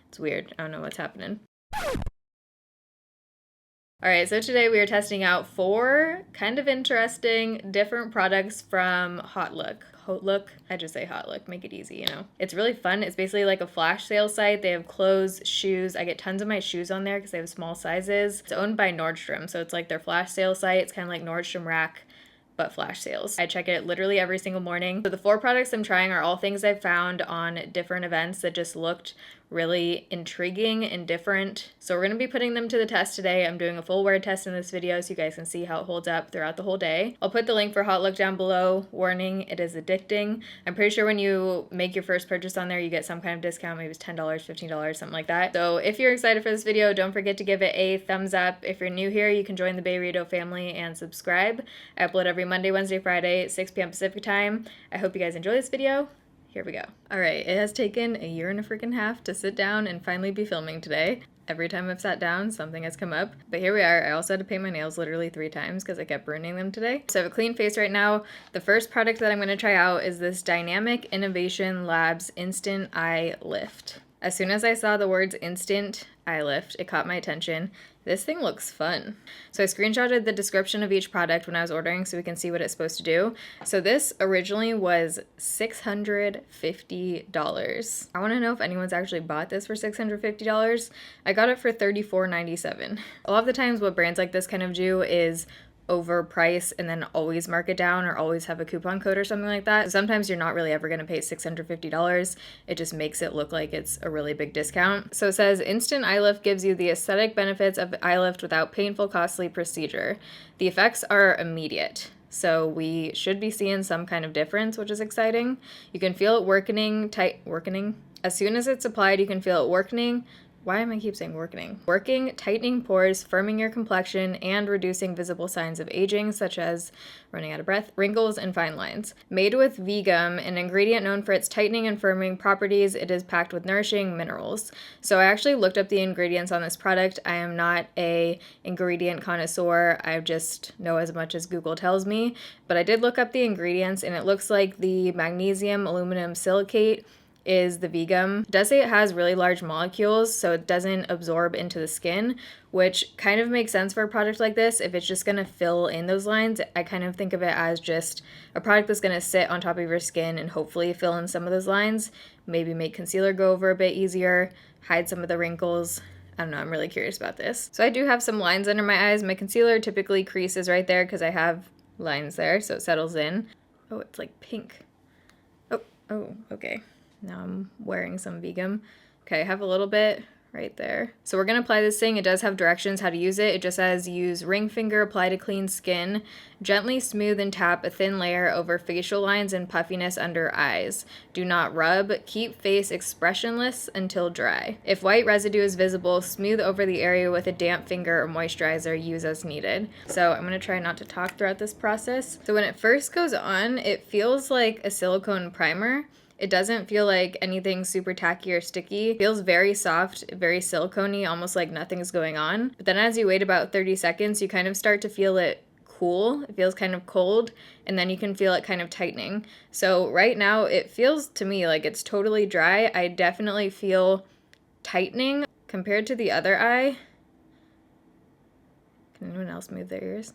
It's weird. I don't know what's happening. Alright, so today we are testing out 4 kind of interesting different products from HAUTELOOK. HAUTELOOK? I just say HAUTELOOK, make it easy, you know. It's really fun. It's basically like a flash sale site. They have clothes, shoes. I get tons of my shoes on there because they have small sizes. It's owned by Nordstrom, so it's like their flash sale site. It's kind of like Nordstrom Rack, but flash sales. I check it literally every single morning. So the 4 products I'm trying are all things I've found on different events that just looked really intriguing and different. So we're going to be putting them to the test today. I'm doing a full wear test in this video so you guys can see how it holds up throughout the whole day. I'll put the link for HAUTELOOK down below. Warning, it is addicting. I'm pretty sure when you make your first purchase on there, you get some kind of discount. Maybe it's $10, $15, something like that. So if you're excited for this video, don't forget to give it a thumbs up. If you're new here, you can join the Bayrito family and subscribe. I upload every Monday, Wednesday, Friday, 6 p.m. Pacific time. I hope you guys enjoy this video. Here we go. All right, it has taken a year and a freaking half to sit down and finally be filming today. Every time I've sat down, something has come up. But here we are. I also had to paint my nails literally 3 times because I kept ruining them today. So I have a clean face right now. The first product that I'm going to try out is this Dynamic Innovation Labs Instant Eye Lift. As soon as I saw the words Instant Eye Lift, it caught my attention. This thing looks fun. So I screenshotted the description of each product when I was ordering so we can see what it's supposed to do. So this originally was $650. I want to know if anyone's actually bought this for $650. I got it for $34.97. A lot of the times what brands like this kind of do is overprice and then always mark it down or always have a coupon code or something like that. So sometimes you're not really ever going to pay $650. It just makes it look like it's a really big discount. So it says Instant Eye Lift gives you the aesthetic benefits of eye lift without painful, costly procedure. The effects are immediate. So we should be seeing some kind of difference, which is exciting. You can feel it working. As soon as it's applied, you can feel it working. Why am I keep saying working? Working, tightening pores, firming your complexion, and reducing visible signs of aging, such as running out of breath, wrinkles, and fine lines. Made with V-gum, an ingredient known for its tightening and firming properties, it is packed with nourishing minerals. So I actually looked up the ingredients on this product. I am not an ingredient connoisseur. I just know as much as Google tells me. But I did look up the ingredients, and it looks like the magnesium aluminum silicate is the V-gum. It does say it has really large molecules, so it doesn't absorb into the skin, which kind of makes sense for a product like this. If it's just going to fill in those lines, I kind of think of it as just a product that's going to sit on top of your skin and hopefully fill in some of those lines, maybe make concealer go over a bit easier, hide some of the wrinkles. I don't know, I'm really curious about this. So I do have some lines under my eyes. My concealer typically creases right there because I have lines there, so it settles in. Oh, it's like pink. Oh, okay. Now I'm wearing some V-gum. Okay, I have a little bit right there. So we're going to apply this thing. It does have directions how to use it. It just says use ring finger, apply to clean skin, gently smooth and tap a thin layer over facial lines and puffiness under eyes. Do not rub. Keep face expressionless until dry. If white residue is visible, smooth over the area with a damp finger or moisturizer. Use as needed. So I'm going to try not to talk throughout this process. So when it first goes on, it feels like a silicone primer. It doesn't feel like anything super tacky or sticky. It feels very soft, very silicone-y, almost like nothing's going on. But then as you wait about 30 seconds, you kind of start to feel it cool. It feels kind of cold, and then you can feel it kind of tightening. So right now, it feels to me like it's totally dry. I definitely feel tightening compared to the other eye. Can anyone else move their ears?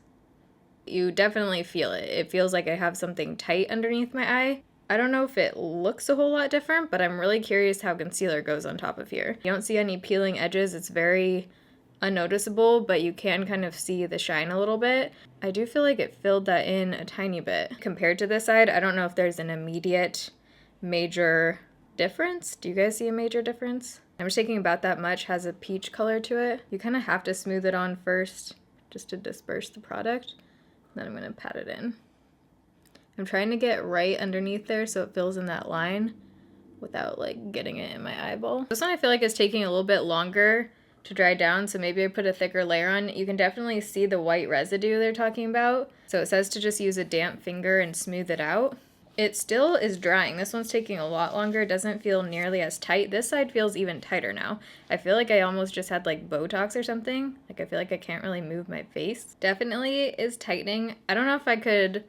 You definitely feel it. It feels like I have something tight underneath my eye. I don't know if it looks a whole lot different, but I'm really curious how concealer goes on top of here. You don't see any peeling edges. It's very unnoticeable, but you can kind of see the shine a little bit. I do feel like it filled that in a tiny bit. Compared to this side, I don't know if there's an immediate major difference. Do you guys see a major difference? I'm just taking about that much, has a peach color to it. You kind of have to smooth it on first just to disperse the product. Then I'm going to pat it in. I'm trying to get right underneath there so it fills in that line without like getting it in my eyeball. This one I feel like is taking a little bit longer to dry down, so maybe I put a thicker layer on. You can definitely see the white residue they're talking about. So it says to just use a damp finger and smooth it out. It still is drying. This one's taking a lot longer. It doesn't feel nearly as tight. This side feels even tighter now. I feel like I almost just had like Botox or something. Like I feel like I can't really move my face. Definitely is tightening. I don't know if I could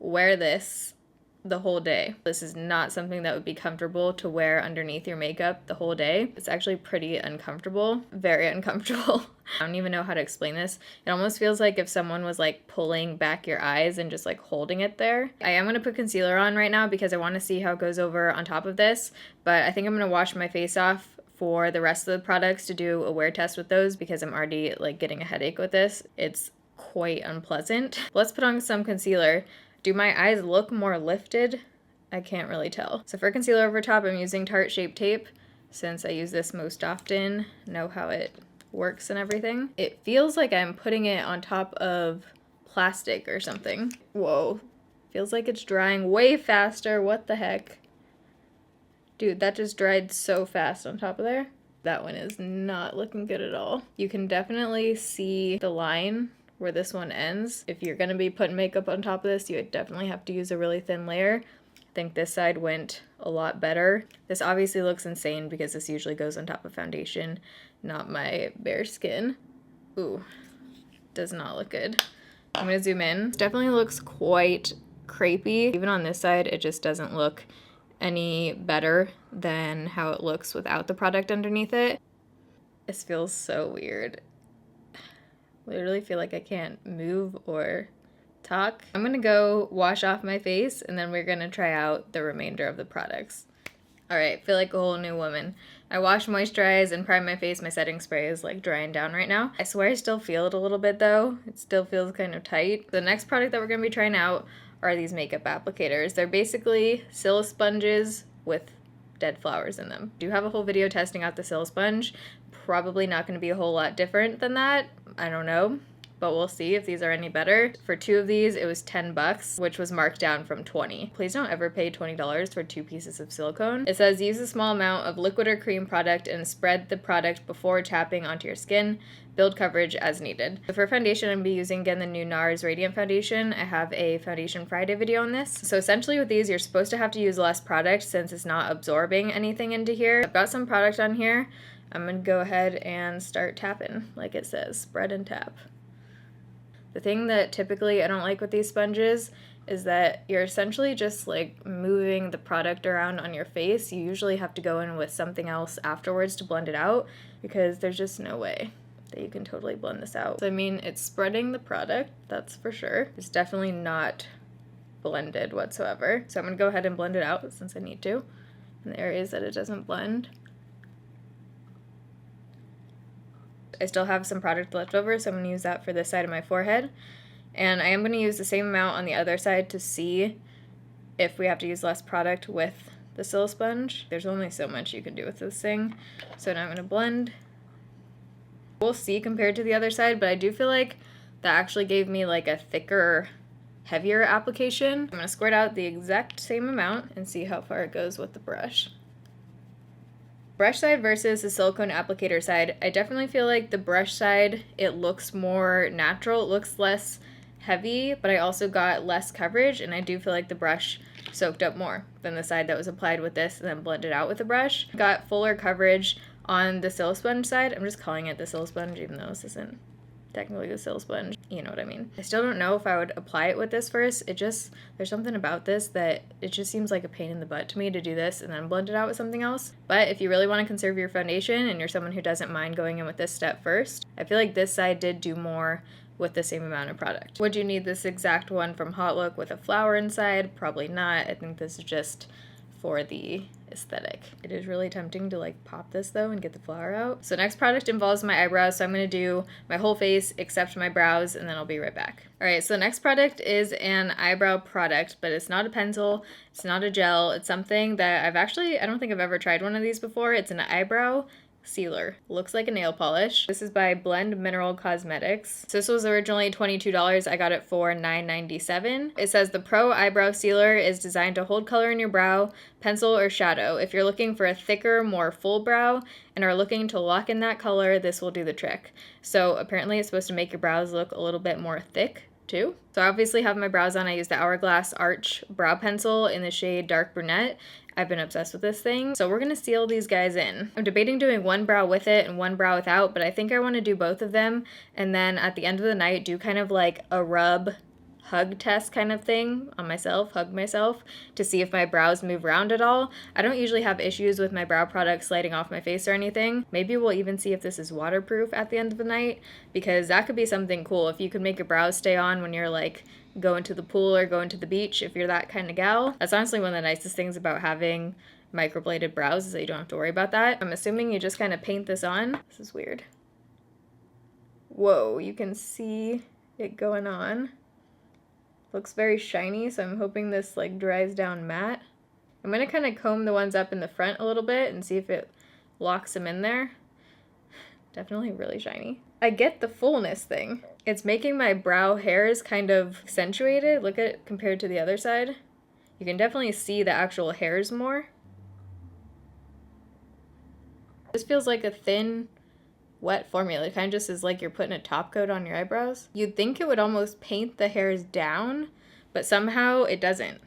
wear this the whole day. This is not something that would be comfortable to wear underneath your makeup the whole day. It's actually pretty uncomfortable, very uncomfortable. I don't even know how to explain this. It almost feels like if someone was like pulling back your eyes and just like holding it there. I am gonna put concealer on right now because I wanna see how it goes over on top of this, but I think I'm gonna wash my face off for the rest of the products to do a wear test with those because I'm already like getting a headache with this. It's quite unpleasant. Let's put on some concealer. Do my eyes look more lifted? I can't really tell. So for concealer over top, I'm using Tarte Shape Tape since I use this most often, know how it works and everything. It feels like I'm putting it on top of plastic or something. Whoa, feels like it's drying way faster. What the heck? Dude, that just dried so fast on top of there. That one is not looking good at all. You can definitely see the line where this one ends. If you're gonna be putting makeup on top of this, you would definitely have to use a really thin layer. I think this side went a lot better. This obviously looks insane because this usually goes on top of foundation, not my bare skin. Ooh, does not look good. I'm gonna zoom in. It definitely looks quite crepey. Even on this side, it just doesn't look any better than how it looks without the product underneath it. This feels so weird. Literally feel like I can't move or talk. I'm gonna go wash off my face and then we're gonna try out the remainder of the products. All right, feel like a whole new woman. I wash, moisturize, and prime my face. My setting spray is like drying down right now. I swear I still feel it a little bit though. It still feels kind of tight. The next product that we're gonna be trying out are these makeup applicators. They're basically sponges with dead flowers in them. I do have a whole video testing out the sponge. Probably not gonna be a whole lot different than that. I don't know, but we'll see if these are any better. For 2 of these, it was $10, which was marked down from $20. Please don't ever pay $20 for 2 pieces of silicone. It says use a small amount of liquid or cream product and spread the product before tapping onto your skin. Build coverage as needed. So for foundation, I'm gonna be using again the new NARS Radiant Foundation. I have a Foundation Friday video on this. So essentially with these, you're supposed to have to use less product since it's not absorbing anything into here. I've got some product on here. I'm gonna go ahead and start tapping, like it says, spread and tap. The thing that typically I don't like with these sponges is that you're essentially just like moving the product around on your face. You usually have to go in with something else afterwards to blend it out because there's just no way that you can totally blend this out. So, I mean, it's spreading the product, that's for sure. It's definitely not blended whatsoever. So I'm gonna go ahead and blend it out since I need to in the areas that it doesn't blend. I still have some product left over, so I'm going to use that for this side of my forehead. And I am going to use the same amount on the other side to see if we have to use less product with the sponge. There's only so much you can do with this thing. So now I'm going to blend. We'll see compared to the other side, but I do feel like that actually gave me like a thicker, heavier application. I'm going to squirt out the exact same amount and see how far it goes with the brush. Brush side versus the silicone applicator side, I definitely feel like the brush side, it looks more natural, it looks less heavy, but I also got less coverage, and I do feel like the brush soaked up more than the side that was applied with this and then blended out with the brush. Got fuller coverage on the sponge side. I'm just calling it the sponge even though this isn't technically the sponge. You know what I mean. I still don't know if I would apply it with this first. There's something about this that it just seems like a pain in the butt to me to do this and then blend it out with something else. But if you really want to conserve your foundation and you're someone who doesn't mind going in with this step first, I feel like this side did do more with the same amount of product. Would you need this exact one from HAUTELOOK with a flower inside? Probably not. I think this is just for the aesthetic. It is really tempting to like pop this though and get the flower out. So next product involves my eyebrows, so I'm going to do my whole face except my brows and then I'll be right back. Alright, so the next product is an eyebrow product, but it's not a pencil, it's not a gel, it's something that I don't think I've ever tried one of these before. It's an eyebrow sealer. Looks like a nail polish. This is by Mineral Cosmetics. So this was originally $22. I got it for $9.97. It says the Pro Eyebrow Sealer is designed to hold color in your brow, pencil, or shadow. If you're looking for a thicker, more full brow and are looking to lock in that color, this will do the trick. So apparently it's supposed to make your brows look a little bit more thick too. So I obviously have my brows on. I use the Hourglass Arch Brow Pencil in the shade Dark Brunette. I've been obsessed with this thing. So we're gonna seal these guys in. I'm debating doing one brow with it and one brow without, but I think I wanna do both of them and then at the end of the night do kind of like a rub hug test kind of thing on myself, hug myself, to see if my brows move around at all. I don't usually have issues with my brow products sliding off my face or anything. Maybe we'll even see if this is waterproof at the end of the night, because that could be something cool. If you could make your brows stay on when you're like going to the pool or going to the beach, if you're that kind of gal. That's honestly one of the nicest things about having microbladed brows, is that you don't have to worry about that. I'm assuming you just kind of paint this on. This is weird. Whoa, you can see it going on. Looks very shiny, so I'm hoping this like dries down matte. I'm gonna kind of comb the ones up in the front a little bit and see if it locks them in there. Definitely really shiny. I get the fullness thing. It's making my brow hairs kind of accentuated. Look at it compared to the other side. You can definitely see the actual hairs more. This feels like a thin, wet formula. It kind of just is like you're putting a top coat on your eyebrows. You'd think it would almost paint the hairs down, but somehow it doesn't.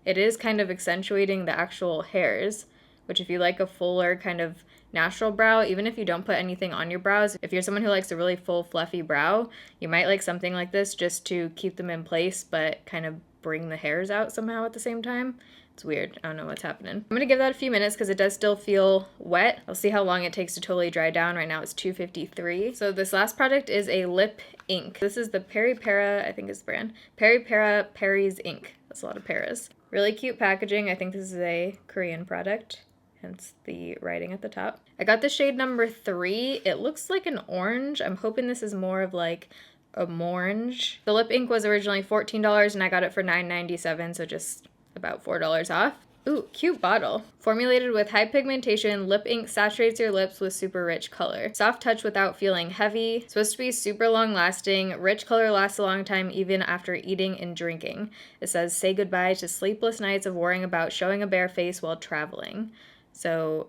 It is kind of accentuating the actual hairs, which if you like a fuller kind of natural brow, even if you don't put anything on your brows, if you're someone who likes a really full fluffy brow, you might like something like this just to keep them in place but kind of bring the hairs out somehow at the same time. It's weird. I don't know what's happening. I'm gonna give that a few minutes because it does still feel wet. I'll see how long it takes to totally dry down. Right now it's 2:53. So this last product is a lip ink. This is the Pera, I think is the brand. Pera Peri's ink. That's a lot of Peras. Really cute packaging. I think this is a Korean product, hence the writing at the top. I got the shade number 3. It looks like an orange. I'm hoping this is more of like a morange. The lip ink was originally $14 and I got it for $9.97, so just about $4 off. Ooh, cute bottle. Formulated with high pigmentation, lip ink saturates your lips with super rich color. Soft touch without feeling heavy. Supposed to be super long lasting. Rich color lasts a long time even after eating and drinking. It says, say goodbye to sleepless nights of worrying about showing a bare face while traveling. So,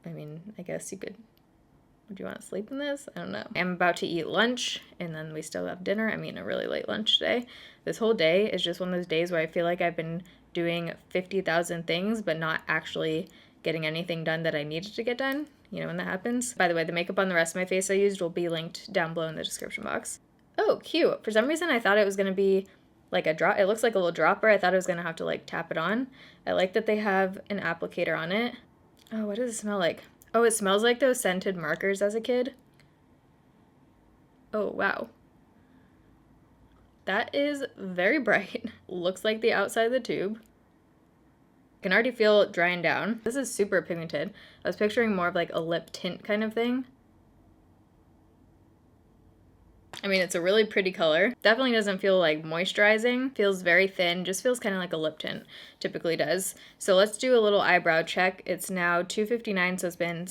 I mean, I guess you could, would you want to sleep in this? I don't know. I'm about to eat lunch and then we still have dinner. I'm eating a really late lunch today. This whole day is just one of those days where I feel like I've been doing 50,000 things but not actually getting anything done that I needed to get done. You know when that happens? By the way, the makeup on the rest of my face I used will be linked down below in the description box. Oh, cute. For some reason I thought it was going to be like a drop. It looks like a little dropper. I thought I was going to have to like tap it on. I like that they have an applicator on it. Oh, what does it smell like? Oh, it smells like those scented markers as a kid. Oh, wow. That is very bright. Looks like the outside of the tube. I can already feel it drying down. This is super pigmented. I was picturing more of like a lip tint kind of thing. I mean, it's a really pretty color. Definitely doesn't feel like moisturizing. Feels very thin, just feels kind of like a lip tint typically does. So let's do a little eyebrow check. It's now 2:59, so it's been,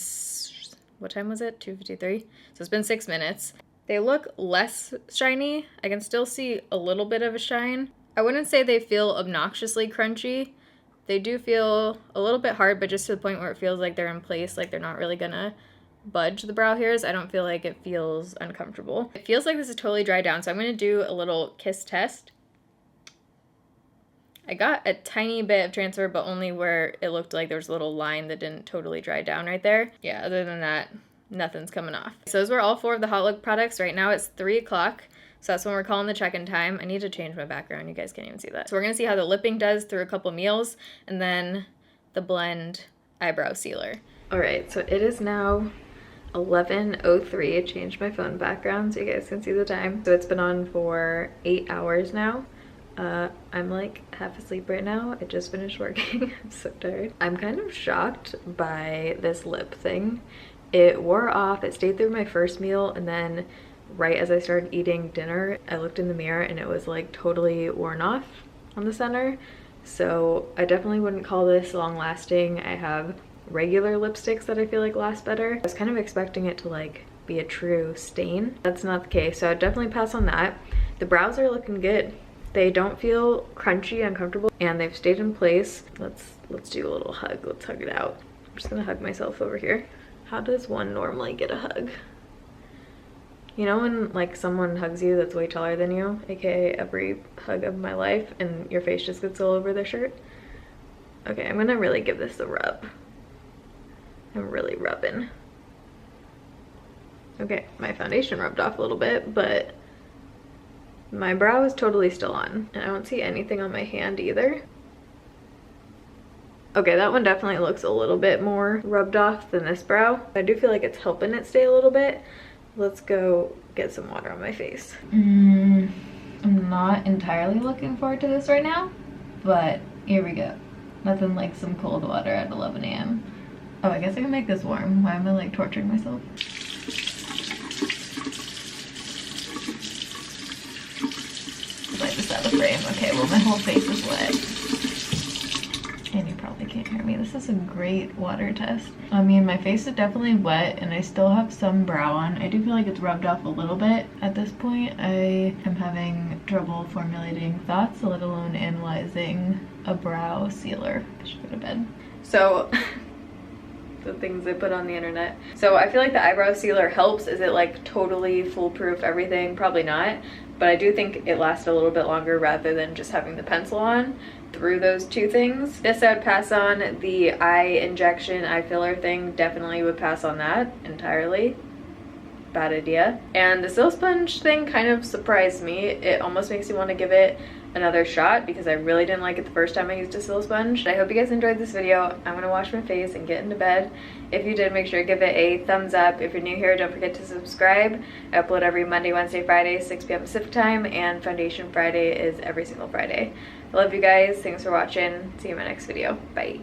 what time was it? 2:53? So it's been 6 minutes. They look less shiny. I can still see a little bit of a shine. I wouldn't say they feel obnoxiously crunchy. They do feel a little bit hard, but just to the point where it feels like they're in place, like they're not really gonna budge the brow hairs. I don't feel like it feels uncomfortable. It feels like this is totally dry down, so I'm gonna do a little kiss test. I got a tiny bit of transfer, but only where it looked like there was a little line that didn't totally dry down right there. Yeah, other than that, nothing's coming off. So those were all 4 of the Hot Look products. Right now it's 3 o'clock, so that's when we're calling the check-in time. I need to change my background. You guys can't even see that. So we're gonna see how the lip ink does through a couple meals, and then the blend eyebrow sealer. All right, so it is now 11:03. I changed my phone background so you guys can see the time. So it's been on for 8 hours now. I'm like half asleep right now. I just finished working. I'm so tired. I'm kind of shocked by this lip thing. It wore off. It stayed through my first meal, and then right as I started eating dinner, I looked in the mirror and it was like totally worn off on the center. So I definitely wouldn't call this long lasting. I have regular lipsticks that I feel like last better. I was kind of expecting it to like be a true stain. That's not the case, so I'd definitely pass on that. The brows are looking good. They don't feel crunchy, uncomfortable, and they've stayed in place. Let's do a little hug. Let's hug it out. I'm just gonna hug myself over here. How does one normally get a hug? You know when like someone hugs you that's way taller than you, aka every hug of my life, and your face just gets all over their shirt? Okay, I'm gonna really give this a rub. I'm really rubbing. Okay, my foundation rubbed off a little bit, but My brow is totally still on, and I don't see anything on my hand either. Okay, that one definitely looks a little bit more rubbed off than this brow. I do feel like it's helping it stay a little bit. Let's go get some water on my face. I'm not entirely looking forward to this right now, but here we go. Nothing like some cold water at 11 a.m. Oh, I guess I can make this warm. Why am I like torturing myself? Light this out of frame. Okay, well my whole face is wet. And you probably can't hear me. This is a great water test. I mean, my face is definitely wet and I still have some brow on. I do feel like it's rubbed off a little bit at this point. I am having trouble formulating thoughts, let alone analyzing a brow sealer. I should go to bed. So, the things I put on the internet. So I feel like the eyebrow sealer helps. Is it like totally foolproof everything? Probably not. But I do think it lasts a little bit longer rather than just having the pencil on through those two things. This I would pass on. The eye injection, eye filler thing, definitely would pass on that entirely. Bad idea. And the Silicone Sponge thing kind of surprised me. It almost makes me want to give it another shot because I really didn't like it the first time I used a Silicone Sponge. I hope you guys enjoyed this video. I'm gonna wash my face and get into bed. If you did, make sure to give it a thumbs up. If you're new here, don't forget to subscribe. I upload every Monday, Wednesday, Friday, 6 p.m. Pacific time, and Foundation Friday is every single Friday. I love you guys. Thanks for watching. See you in my next video. Bye.